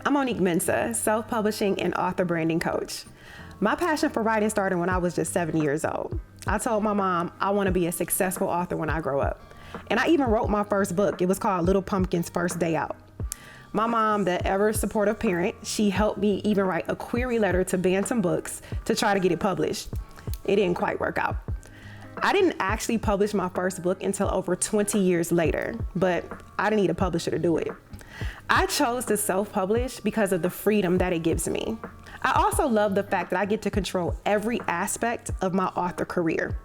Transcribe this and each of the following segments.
I'm Monique Mensa, self-publishing and author branding coach. My passion for writing started when I was just 7 years old. I told my mom I want to be a successful author when I grow up. And I even wrote my first book. It was called Little Pumpkin's First Day Out. My mom, the ever supportive parent, she helped me even write a query letter to Bantam Books to try to get it published. It didn't quite work out. I didn't actually publish my first book until over 20 years later, but I didn't need a publisher to do it. I chose to self-publish because of the freedom that it gives me. I also love the fact that I get to control every aspect of my author career.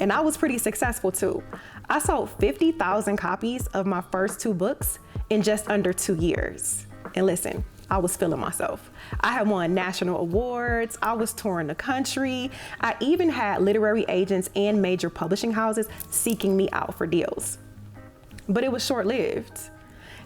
And I was pretty successful too. I sold 50,000 copies of my first 2 books in just under 2 years. And listen, I was feeling myself. I had won national awards, I was touring the country, I even had literary agents and major publishing houses seeking me out for deals. But it was short-lived.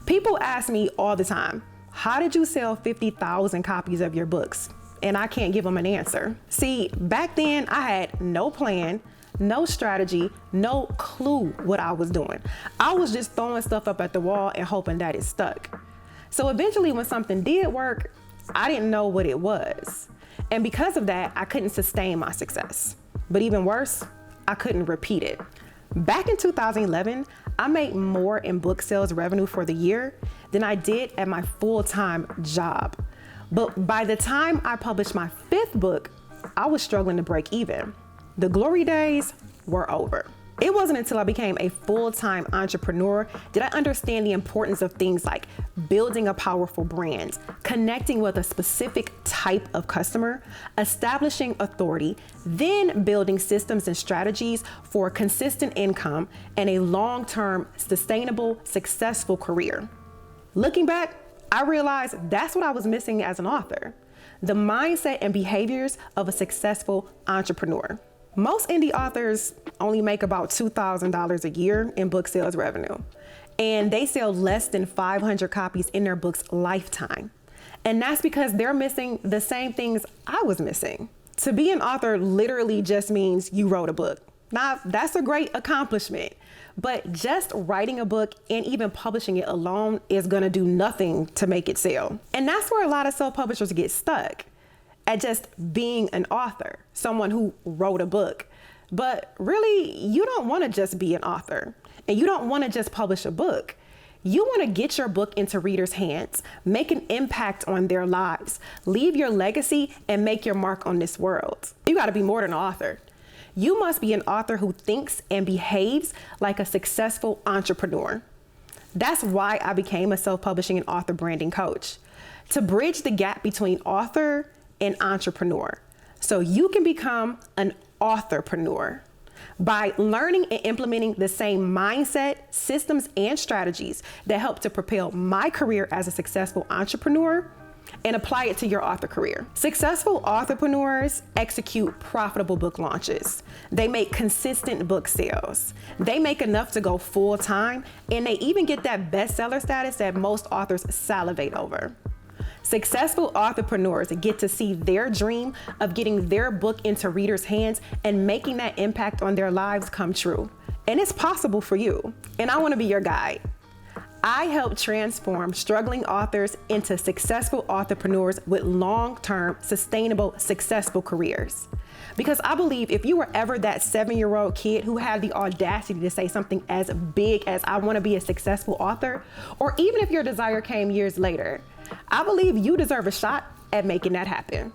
People ask me all the time, how did you sell 50,000 copies of your books? And I can't give them an answer. See, back then I had no plan, no strategy, no clue what I was doing. I was just throwing stuff up at the wall and hoping that it stuck. So eventually when something did work, I didn't know what it was. And because of that, I couldn't sustain my success. But even worse, I couldn't repeat it. Back in 2011, I made more in book sales revenue for the year than I did at my full-time job. But by the time I published my 5th book, I was struggling to break even. The glory days were over. It wasn't until I became a full-time entrepreneur did I understand the importance of things like building a powerful brand, connecting with a specific type of customer, establishing authority, then building systems and strategies for consistent income and a long-term, sustainable, successful career. Looking back, I realized that's what I was missing as an author, the mindset and behaviors of a successful entrepreneur. Most indie authors only make about $2,000 a year in book sales revenue, and they sell less than 500 copies in their book's lifetime. And that's because they're missing the same things I was missing. To be an author literally just means you wrote a book. Now, that's a great accomplishment, but just writing a book and even publishing it alone is gonna do nothing to make it sell. And that's where a lot of self-publishers get stuck, at just being an author, someone who wrote a book. But really, you don't wanna just be an author, and you don't wanna just publish a book. You wanna get your book into readers' hands, make an impact on their lives, leave your legacy, and make your mark on this world. You gotta be more than an author. You must be an author who thinks and behaves like a successful entrepreneur. That's why I became a self-publishing and author branding coach, to bridge the gap between author and entrepreneur, so you can become an authorpreneur. By learning and implementing the same mindset, systems, and strategies that help to propel my career as a successful entrepreneur and apply it to your author career. Successful authorpreneurs execute profitable book launches. They make consistent book sales. They make enough to go full-time, and they even get that bestseller status that most authors salivate over. Successful entrepreneurs get to see their dream of getting their book into readers' hands and making that impact on their lives come true. And it's possible for you. And I want to be your guide. I help transform struggling authors into successful entrepreneurs with long-term, sustainable, successful careers. Because I believe if you were ever that 7-year-old kid who had the audacity to say something as big as I want to be a successful author, or even if your desire came years later, I believe you deserve a shot at making that happen.